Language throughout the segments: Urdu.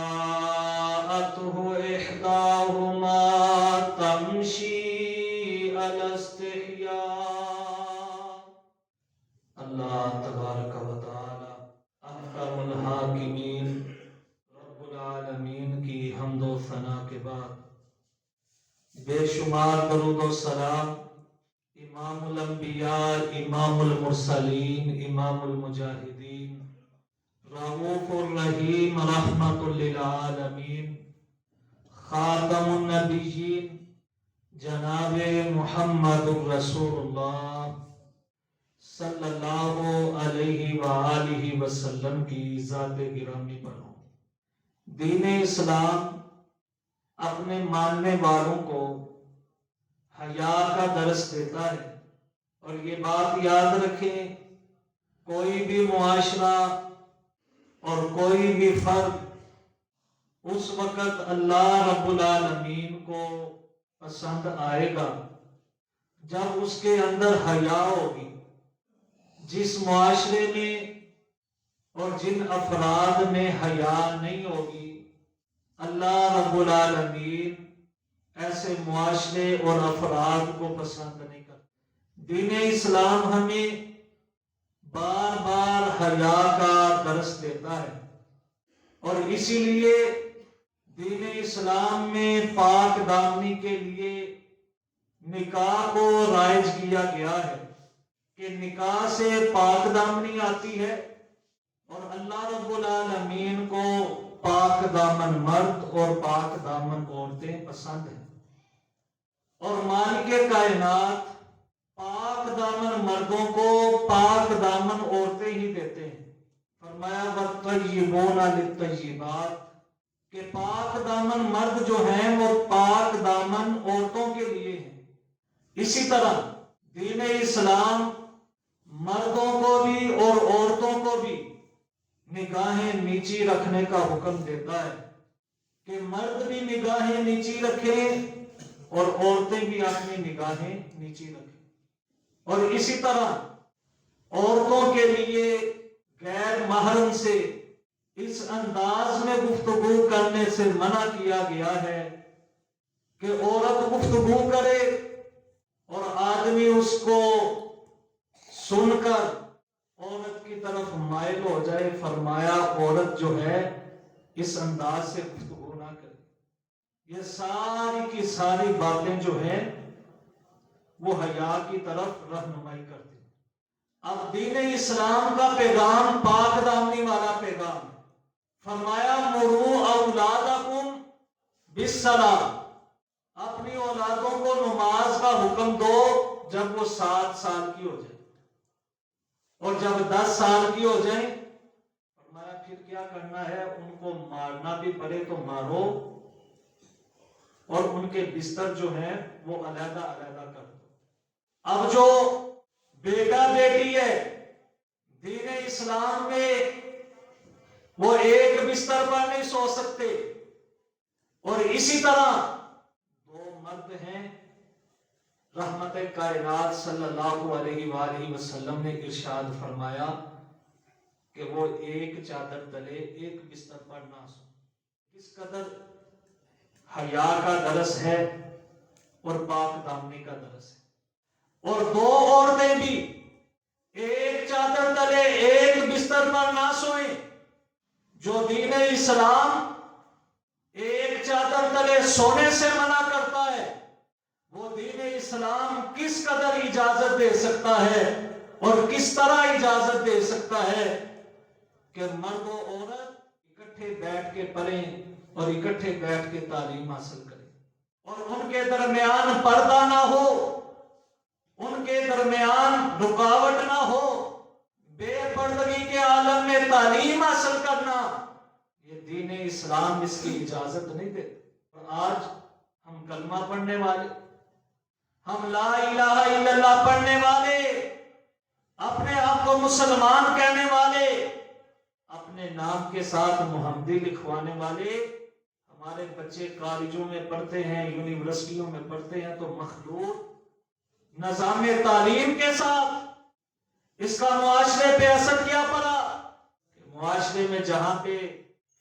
فجاءته إحداهما تمشي على استحياء. اللہ تبارک و تعالی احکم الحاکمین رب العالمین کی حمد و ثنا کے بعد بے شمار درود و سلام امام الانبیاء، امام المرسلین، امام المجاہدین، رؤوف الرحیم، رحمت للعالمین، خاتم النبیین جناب محمد الرسول اللہ صلی اللہ علیہ وآلہ وسلم کی ذات گرامی پر ہوں. دین اسلام اپنے ماننے والوں کو حیا کا درس دیتا ہے، اور یہ بات یاد رکھیں، کوئی بھی معاشرہ اور کوئی بھی فرد اس وقت اللہ رب العالمین کو پسند آئے گا جب اس کے اندر حیا ہوگی. جس معاشرے میں اور جن افراد میں حیا نہیں ہوگی، اللہ رب العالمین ایسے معاشرے اور افراد کو پسند نہیں کرتا. دین اسلام ہمیں بار بار حیا کا درس دیتا ہے، اور اسی لیے دین اسلام میں پاک دامنی کے لیے نکاح کو رائج کیا گیا ہے کہ نکاح سے پاک دامنی آتی ہے، اور اللہ رب العالمین کو پاک دامن مرد اور پاک دامن عورتیں پسند ہیں، اور مالک کائنات پاک دامن مردوں کو پاک دامن عورتیں ہی دیتے ہیں. فرمایا وَالطَّيِّبُونَ لِلطَّيِّبَاتِ کہ پاک دامن مرد جو ہیں وہ پاک دامن عورتوں کے لیے ہیں. اسی طرح دین اسلام مردوں کو بھی اور عورتوں کو بھی نگاہیں نیچی رکھنے کا حکم دیتا ہے کہ مرد بھی نگاہیں نیچی رکھیں اور عورتیں بھی اپنی نگاہیں نیچی رکھیں. اور اسی طرح عورتوں کے لیے غیر محرم سے اس انداز میں گفتگو کرنے سے منع کیا گیا ہے کہ عورت گفتگو کرے اور آدمی اس کو سن کر عورت کی طرف مائل ہو جائے. فرمایا عورت جو ہے اس انداز سے گفتگو نہ کرے. یہ ساری کی ساری باتیں جو ہیں وہ حیا کی طرف رہنمائی کرتی ہیں. اب دین اسلام کا پیغام پاک دامنی والا پیغام ہے. فرمایا مروا اولادکم بالصلاۃ اپنی اولادوں کو نماز کا حکم دو جب وہ 7 سال کی ہو جائے، اور جب 10 سال کی ہو جائیں فرمایا پھر کیا کرنا ہے، ان کو مارنا بھی پڑے تو مارو، اور ان کے بستر جو ہیں وہ علیحدہ علیحدہ کر دو. اب جو بیٹا بیٹی ہے دین اسلام میں وہ ایک بستر پر نہیں سو سکتے، اور اسی طرح 2 مرد ہیں. رحمت کائنات صلی اللہ علیہ وآلہ وسلم نے ارشاد فرمایا کہ وہ ایک چادر تلے ایک بستر پر نہ سو. کس قدر حیا کا درس ہے اور پاک دامنی کا درس ہے. اور 2 عورتیں بھی ایک چادر تلے ایک بستر پر نہ سوئیں. جو دین اسلام ایک چادر تلے سونے سے منع کرتا ہے، وہ دین اسلام کس قدر اجازت دے سکتا ہے اور کس طرح اجازت دے سکتا ہے کہ مرد و عورت اکٹھے بیٹھ کے پڑھیں اور اکٹھے بیٹھ کے تعلیم حاصل کریں، اور ان کے درمیان پردہ نہ ہو، ان کے درمیان رکاوٹ نہ ہو. بے پردگی کے عالم میں تعلیم حاصل کرنا، یہ دین اسلام اس کی اجازت نہیں دیتا. اور آج ہم کلمہ پڑھنے والے، ہم لا الہ الا اللہ پڑھنے والے، اپنے آپ کو مسلمان کہنے والے، اپنے نام کے ساتھ محمدی لکھوانے والے، ہمارے بچے کالجوں میں پڑھتے ہیں، یونیورسٹیوں میں پڑھتے ہیں تو مخلوط نظام تعلیم کے ساتھ اس کا معاشرے پہ اثر کیا پڑا کہ معاشرے میں جہاں پہ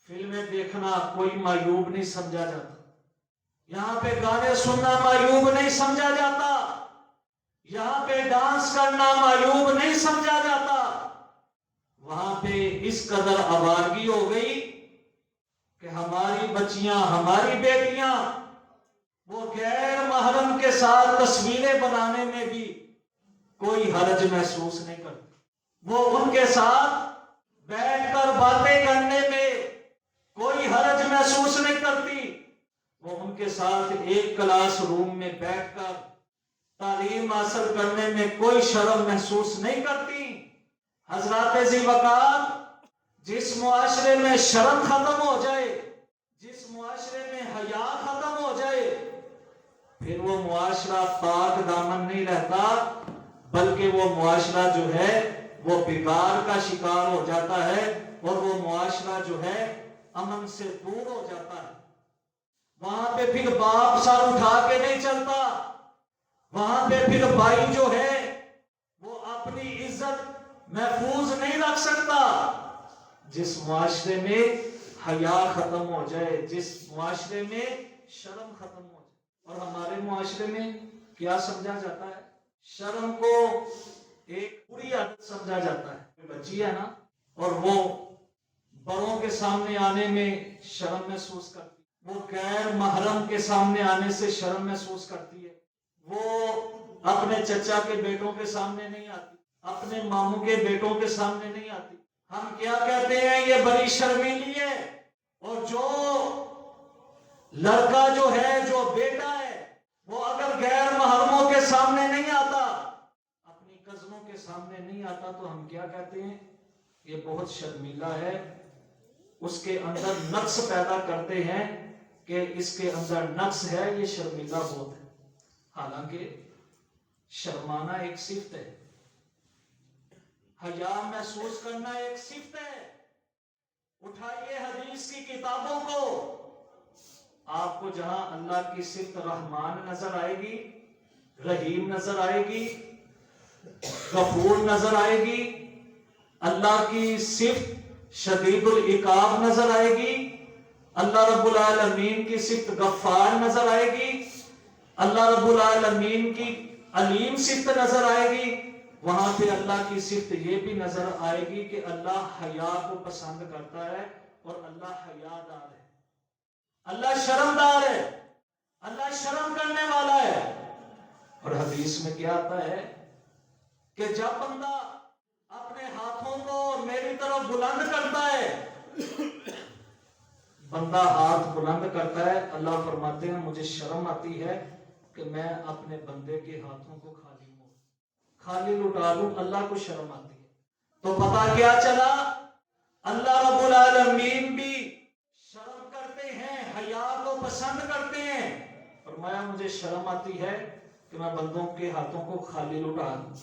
فلمیں دیکھنا کوئی معیوب نہیں سمجھا جاتا، یہاں پہ گانے سننا معیوب نہیں سمجھا جاتا، یہاں پہ ڈانس کرنا معیوب نہیں سمجھا جاتا۔ وہاں پہ اس قدر آوارگی ہو گئی کہ ہماری بچیاں، ہماری بیٹیاں وہ غیر محرم کے ساتھ تصویریں بنانے میں بھی کوئی حرج محسوس نہیں کرتی، وہ ان کے ساتھ بیٹھ کر باتیں کرنے میں کوئی حرج محسوس نہیں کرتی، وہ ان کے ساتھ ایک کلاس روم میں بیٹھ کر تعلیم حاصل کرنے میں کوئی شرم محسوس نہیں کرتی۔ حضرات ذی وقار، جس معاشرے میں شرم ختم ہو جائے، جس معاشرے میں حیا ختم ہو جائے، پھر وہ معاشرہ پاک دامن نہیں رہتا، بلکہ وہ معاشرہ جو ہے وہ بگاڑ کا شکار ہو جاتا ہے، اور وہ معاشرہ جو ہے امن سے دور ہو جاتا ہے۔ وہاں پہ پھر باپ سر اٹھا کے نہیں چلتا، وہاں پہ پھر بھائی جو ہے وہ اپنی عزت محفوظ نہیں رکھ سکتا۔ جس معاشرے میں حیا ختم ہو جائے، جس معاشرے میں شرم ختم ہو جائے، اور ہمارے معاشرے میں کیا سمجھا جاتا ہے؟ شرم کو ایک بری عادت سمجھا جاتا ہے۔ بچی ہے نا، اور وہ بڑوں کے سامنے آنے میں شرم محسوس کرتی، وہ غیر محرم کے سامنے آنے سے شرم محسوس کرتی ہے، وہ اپنے چچا کے بیٹوں کے سامنے نہیں آتی، اپنے ماموں کے بیٹوں کے سامنے نہیں آتی۔ ہم کیا کہتے ہیں؟ یہ بڑی شرمیلی ہے۔ اور جو لڑکا جو ہے، جو بیٹا ہے، وہ اگر غیر محرموں کے سامنے نہیں آتا، اپنی کزنوں کے سامنے نہیں آتا، تو ہم کیا کہتے ہیں؟ یہ بہت شرمیلا ہے، اس کے اندر نقص پیدا کرتے ہیں کہ اس کے اندر نقص ہے، یہ شرمیلا بہت ہے۔ حالانکہ شرمانا ایک صفت ہے، حیا محسوس کرنا ایک صفت ہے۔ اٹھائیے حدیث کی کتابوں کو، آپ کو جہاں اللہ کی صفت رحمان نظر آئے گی، رحیم نظر آئے گی، غفور نظر آئے گی، اللہ کی صفت شدید العقاب نظر آئے گی، اللہ رب العالمین کی صفت غفار نظر آئے گی، اللہ رب العالمین کی علیم صفت نظر آئے گی، وہاں پہ اللہ کی صفت یہ بھی نظر آئے گی کہ اللہ حیا کو پسند کرتا ہے، اور اللہ حیا دار ہے، اللہ شرمدار ہے، اللہ شرم کرنے والا ہے۔ اور حدیث میں کیا آتا ہے کہ جب بندہ اپنے ہاتھوں کو میری طرف بلند کرتا ہے، بندہ ہاتھ بلند کرتا ہے، اللہ فرماتے ہیں مجھے شرم آتی ہے کہ میں اپنے بندے کے ہاتھوں کو خالی لٹا لوں، اللہ کو شرم آتی ہے۔ تو پتا کیا چلا؟ اللہ رب العالمین بھی شرم کرتے ہیں، حیا کو پسند کرتے ہیں۔ فرمایا مجھے شرم آتی ہے کہ میں بندوں کے ہاتھوں کو خالی لٹا دوں۔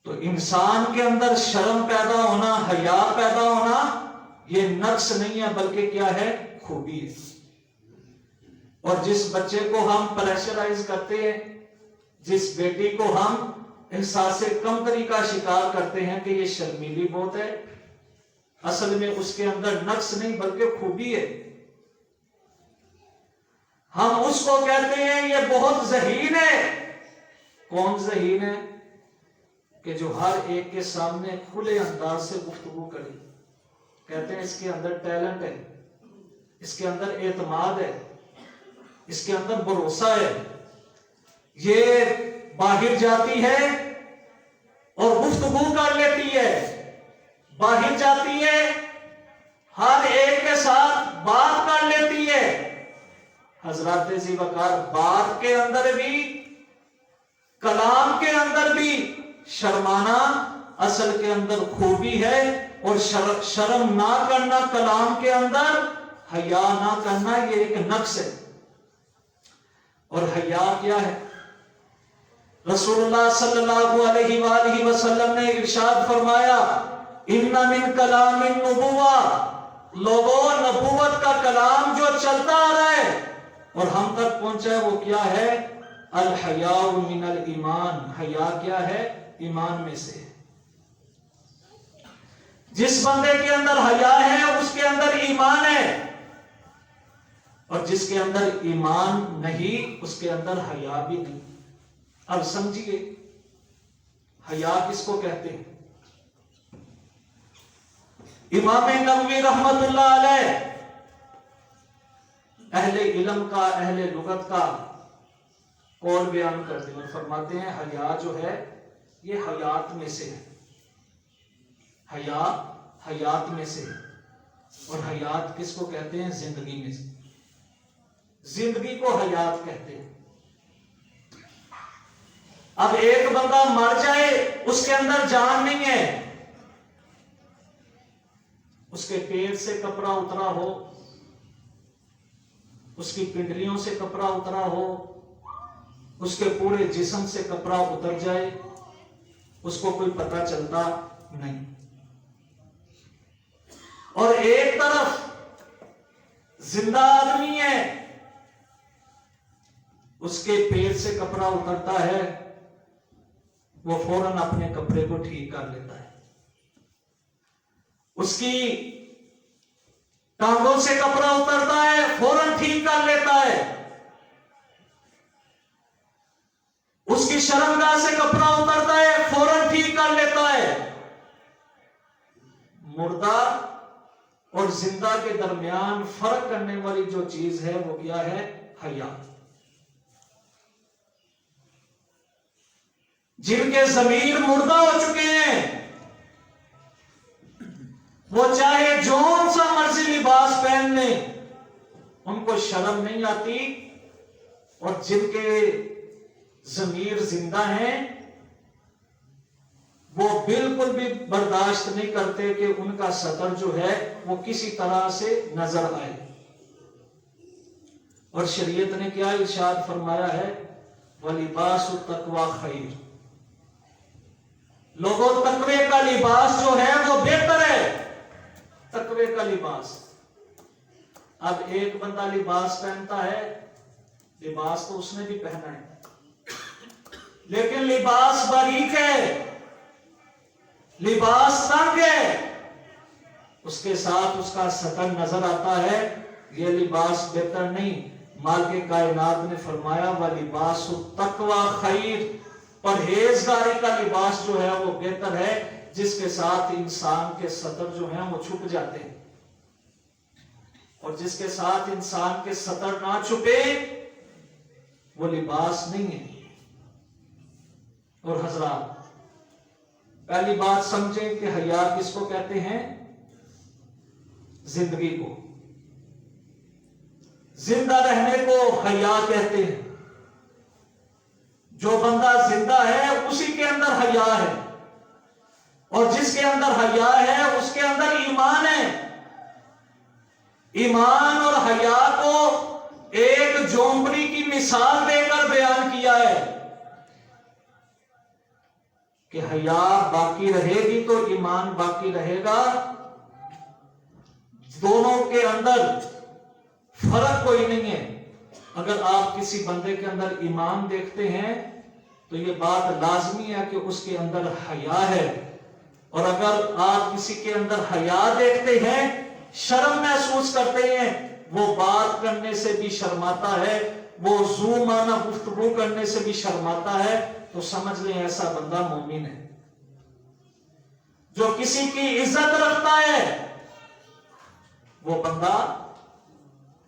تو انسان کے اندر شرم پیدا ہونا، حیا پیدا ہونا، یہ نقص نہیں ہے، بلکہ کیا ہے؟ خوبی ہے۔ اور جس بچے کو ہم پریشرائز کرتے ہیں، جس بیٹی کو ہم احساس کمتری کا شکار کرتے ہیں کہ یہ شرمیلی بہت ہے، اصل میں اس کے اندر نقص نہیں بلکہ خوبی ہے۔ ہم اس کو کہتے ہیں یہ بہت ذہین ہے۔ کون ذہین ہے؟ کہ جو ہر ایک کے سامنے کھلے انداز سے گفتگو کرے، کہتے ہیں اس کے اندر ٹیلنٹ ہے، اس کے اندر اعتماد ہے، اس کے اندر بھروسہ ہے، یہ باہر جاتی ہے اور گفتگو کر لیتی ہے، باہر جاتی ہے ہر ایک کے ساتھ بات کر لیتی ہے۔ حضرات ذی وقار، بات کے اندر بھی، کلام کے اندر بھی شرمانا اصل کے اندر خوبی ہے، اور شرم نہ کرنا کلام کے اندر، حیا نہ کرنا یہ ایک نقص ہے۔ اور حیا کیا ہے؟ رسول اللہ صلی اللہ علیہ وآلہ وسلم نے ارشاد فرمایا، ان من کلام النبوہ، لوگوں نبوت کا کلام جو چلتا آ رہا ہے اور ہم تک پہنچا ہے وہ کیا ہے؟ الحیاء من الایمان، حیا کیا ہے؟ ایمان میں سے۔ جس بندے کے اندر حیا ہے اس کے اندر ایمان ہے، اور جس کے اندر ایمان نہیں اس کے اندر حیا بھی نہیں۔ اب سمجھیے حیا کس کو کہتے ہیں؟ امام نووی رحمت اللہ علیہ اہل علم کا، اہل لغت کا قول بیان کرتے ہیں، فرماتے ہیں حیا جو ہے یہ حیات میں سے ہے، حیا حیات میں سے ہے، اور حیات کس کو کہتے ہیں؟ زندگی میں سے، زندگی کو حیات کہتے ہیں۔ اب ایک بندہ مر جائے اس کے اندر جان نہیں ہے، اس کے پیٹ سے کپڑا اترا ہو، اس کی پنڈلیوں سے کپڑا اترا ہو، اس کے پورے جسم سے کپڑا اتر جائے، اس کو کوئی پتہ چلتا نہیں۔ اور ایک طرف زندہ آدمی ہے، اس کے پیٹ سے کپڑا اترتا ہے، وہ فوراً اپنے کپڑے کو ٹھیک کر لیتا ہے، اس کی ٹانگوں سے کپڑا اترتا ہے فوراً ٹھیک کر لیتا ہے، اس کی شرمگاہ سے کپڑا اترتا ہے فوراً ٹھیک کر لیتا ہے۔ مردہ اور زندہ کے درمیان فرق کرنے والی جو چیز ہے وہ کیا ہے؟ حیا۔ جن کے ضمیر مردہ ہو چکے ہیں وہ چاہے جون سا مرضی لباس پہن لیں ان کو شرم نہیں آتی، اور جن کے ضمیر زندہ ہیں وہ بالکل بھی برداشت نہیں کرتے کہ ان کا سطر جو ہے وہ کسی طرح سے نظر آئے۔ اور شریعت نے کیا ارشاد فرمایا ہے؟ وَلِبَاسُ التَّقْوَى خَيْرٌ، لوگوں تقوی کا لباس جو ہے وہ بہتر ہے، تقوی کا لباس۔ اب ایک بندہ لباس پہنتا ہے، لباس تو اس نے بھی پہنا ہے، لیکن لباس باریک ہے، لباس تنگ ہے، اس کے ساتھ اس کا سطر نظر آتا ہے، یہ لباس بہتر نہیں۔ مالک کائنات نے فرمایا وَلِبَاسُ التَّقْوَى خَيْرٌ، پرہیزگاری کا لباس جو ہے وہ بہتر ہے، جس کے ساتھ انسان کے سطر جو ہیں وہ چھپ جاتے ہیں، اور جس کے ساتھ انسان کے سطر نہ چھپے وہ لباس نہیں ہے۔ اور حضرات پہلی بات سمجھیں کہ حیا کس کو کہتے ہیں؟ زندگی کو، زندہ رہنے کو حیا کہتے ہیں۔ جو بندہ زندہ ہے اسی کے اندر حیا ہے، اور جس کے اندر حیا ہے اس کے اندر ایمان ہے۔ ایمان اور حیا کو ایک جھونپڑی کی مثال دے کر بیان کیا ہے کہ حیا باقی رہے گی تو ایمان باقی رہے گا، دونوں کے اندر فرق کوئی نہیں ہے۔ اگر آپ کسی بندے کے اندر ایمان دیکھتے ہیں تو یہ بات لازمی ہے کہ اس کے اندر حیا ہے، اور اگر آپ کسی کے اندر حیا دیکھتے ہیں، شرم محسوس کرتے ہیں، وہ بات کرنے سے بھی شرماتا ہے، وہ ذو معنی گفتگو کرنے سے بھی شرماتا ہے، تو سمجھ لیں ایسا بندہ مومن ہے۔ جو کسی کی عزت رکھتا ہے وہ بندہ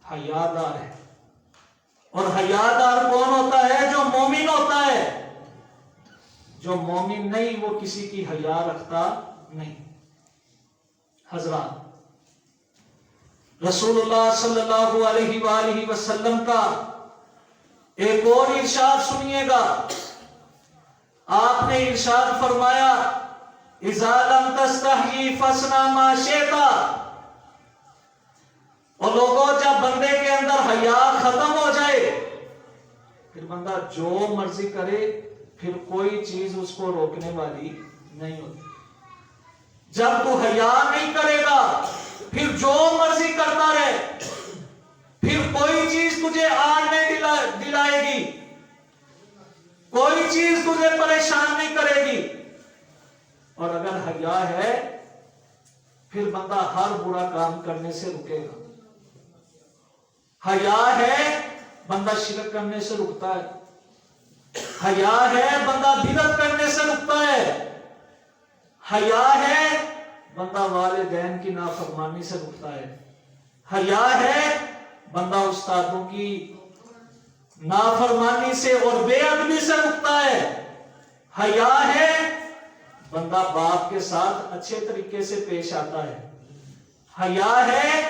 حیادار ہے، اور حیادار کون ہوتا ہے؟ جو مومن ہوتا ہے۔ جو مومن نہیں وہ کسی کی حیا رکھتا نہیں۔ حضرات رسول اللہ صلی اللہ علیہ وآلہ وسلم کا ایک اور ارشاد سنیے گا۔ آپ نے ارشاد فرمایا اذا لم تستحی فاصنع ما شئت، اور لوگوں جب بندے کے اندر حیا ختم ہو جائے پھر بندہ جو مرضی کرے، پھر کوئی چیز اس کو روکنے والی نہیں ہوتی۔ جب تو حیا نہیں کرے گا پھر جو مرضی کرتا رہے، پھر کوئی چیز تجھے آڑ نہیں دلائے گی، کوئی چیز تجھے پریشان نہیں کرے گی۔ اور اگر حیا ہے پھر بندہ ہر برا کام کرنے سے رکے گا۔ حیا ہے بندہ شرک کرنے سے رکتا ہے، حیا ہے بندہ بدعت کرنے سے رکتا ہے، حیا ہے بندہ والدین کی نافرمانی سے رکتا ہے، حیا ہے بندہ استادوں کی نافرمانی سے اور بے ادبی سے رکتا ہے، حیا ہے بندہ باپ کے ساتھ اچھے طریقے سے پیش آتا ہے، حیا ہے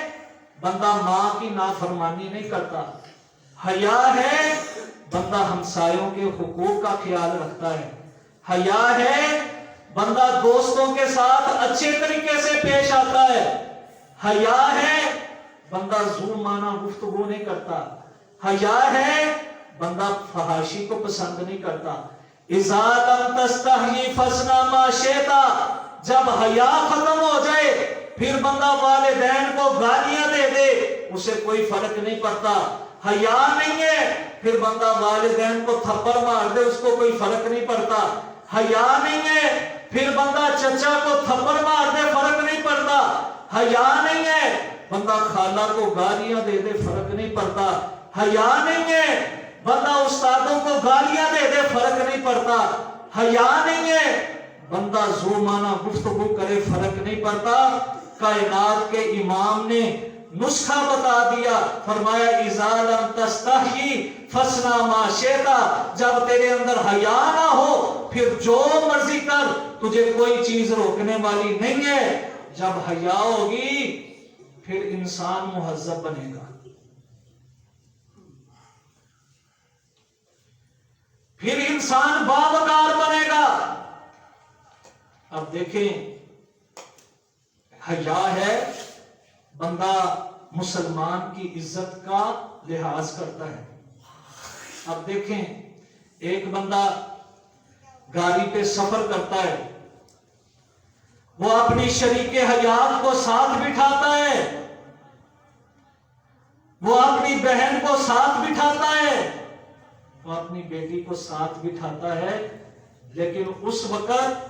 بندہ ماں کی نافرمانی نہیں کرتا، حیا ہے بندہ ہمسایوں کے حقوق کا خیال رکھتا ہے، حیا ہے بندہ دوستوں کے ساتھ اچھے طریقے سے پیش آتا ہے، حیا ہے بندہ ذو معنی گفتگو نہیں کرتا، حیا ہے بندہ فحاشی کو پسند نہیں کرتا۔ اذا لم تستحی فاصنع ما شئت، جب حیا ختم ہو جائے پھر بندہ والدین کو گالیاں دے دے اسے کوئی فرق نہیں پڑتا، حیا نہیں ہے پھر بندہ والدین کو تھپڑ مار دے اس کو کوئی فرق نہیں پڑتا، حیا نہیں ہے پھر بندہ چچا کو تھپڑ مار دے فرق نہیں پڑتا، حیا نہیں ہے بندہ خالہ کو گالیاں دے دے فرق نہیں پڑتا، حیا نہیں ہے بندہ استادوں کو گالیاں دے دے فرق نہیں پڑتا، حیا نہیں ہے بندہ ذو معنی گفتگو کرے فرق نہیں پڑتا۔ کائنات کے امام نے نسخہ بتا دیا، فرمایا اذا لم تستحی فاصنع ما شئت، جب تیرے اندر حیا نہ ہو پھر جو مرضی کر، تجھے کوئی چیز روکنے والی نہیں ہے۔ جب حیا ہوگی پھر انسان مہذب بنے گا، پھر انسان باوقار بنے گا۔ اب دیکھیں حیا ہے بندہ مسلمان کی عزت کا لحاظ کرتا ہے۔ اب دیکھیں ایک بندہ گاڑی پہ سفر کرتا ہے، وہ اپنی شریک حیات کو ساتھ بٹھاتا ہے، وہ اپنی بہن کو ساتھ بٹھاتا ہے، وہ اپنی بیٹی کو ساتھ بٹھاتا ہے، لیکن اس وقت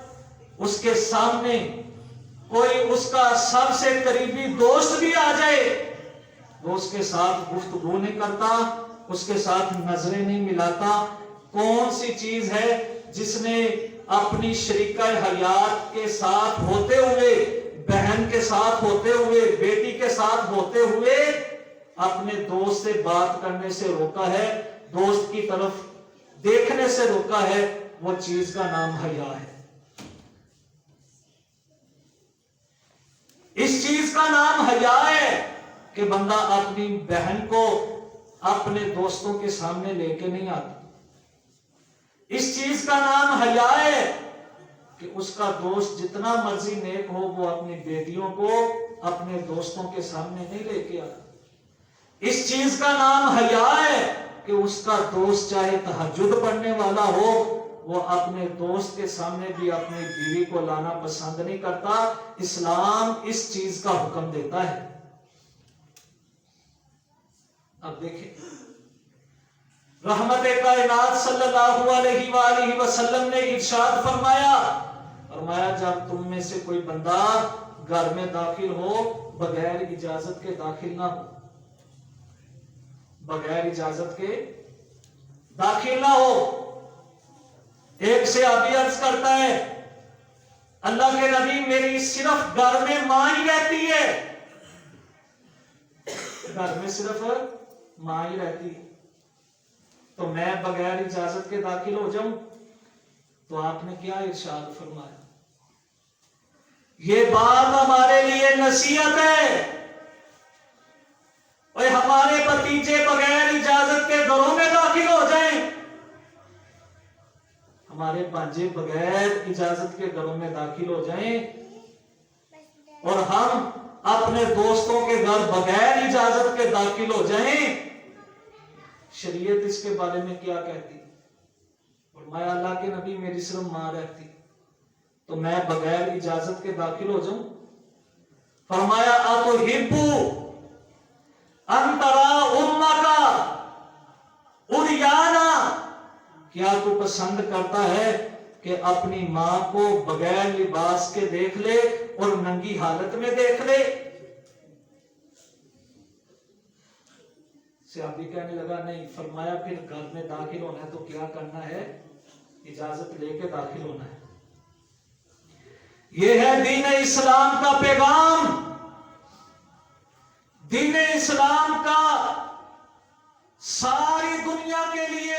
اس کے سامنے کوئی اس کا سب سے قریبی دوست بھی آ جائے وہ اس کے ساتھ گفتگو نہیں کرتا، اس کے ساتھ نظریں نہیں ملاتا۔ کون سی چیز ہے جس نے اپنی شریکہ حیات کے ساتھ ہوتے ہوئے، بہن کے ساتھ ہوتے ہوئے، بیٹی کے ساتھ ہوتے ہوئے اپنے دوست سے بات کرنے سے روکا ہے، دوست کی طرف دیکھنے سے روکا ہے؟ وہ چیز کا نام حیا ہے۔ اس چیز کا نام حیا ہے کہ بندہ اپنی بہن کو اپنے دوستوں کے سامنے لے کے نہیں آتا۔ اس چیز کا نام حیا ہے کہ اس کا دوست جتنا مرضی نیک ہو وہ اپنی بیٹیوں کو اپنے دوستوں کے سامنے نہیں لے کے آتا۔ اس چیز کا نام حیا ہے کہ اس کا دوست چاہے تہجد پڑھنے والا ہو، وہ اپنے دوست کے سامنے بھی اپنی بیوی کو لانا پسند نہیں کرتا۔ اسلام اس چیز کا حکم دیتا ہے۔ اب دیکھیں رحمت کائنات صلی اللہ علیہ وآلہ وسلم نے ارشاد فرمایا جب تم میں سے کوئی بندہ گھر میں داخل ہو بغیر اجازت کے داخل نہ ہو، بغیر اجازت کے داخل نہ ہو۔ ایک سے ابھی عرض کرتا ہے اللہ کے نبی میری صرف گھر میں ماں ہی رہتی ہے، گھر میں صرف ماں ہی رہتی ہے، تو میں بغیر اجازت کے داخل ہو جاؤں؟ تو آپ نے کیا ارشاد فرمایا؟ یہ بات ہمارے لیے نصیحت ہے، اور ہمارے بھتیجے بغیر اجازت کے گھروں میں داخل ہو جائیں، ہمارے بھانجے بغیر اجازت کے گھروں میں داخل ہو جائیں، اور ہم اپنے دوستوں کے گھر بغیر اجازت کے داخل ہو جائیں، شریعت اس کے بارے میں کیا کہتی؟ فرمایا اللہ کے نبی میری صرف ماں رہتی، تو میں بغیر اجازت کے داخل ہو جاؤں؟ فرمایا اتحب ان تری امک عریانا، کیا تو پسند کرتا ہے کہ کہ اپنی ماں کو بغیر لباس کے دیکھ لے اور ننگی حالت میں دیکھ لے؟ صحابی کہنے لگا نہیں. فرمایا پھر گھر میں داخل ہونا ہے تو کیا کرنا ہے؟ اجازت لے کے داخل ہونا ہے. یہ ہے دین اسلام کا پیغام. دین اسلام کا ساری دنیا کے لیے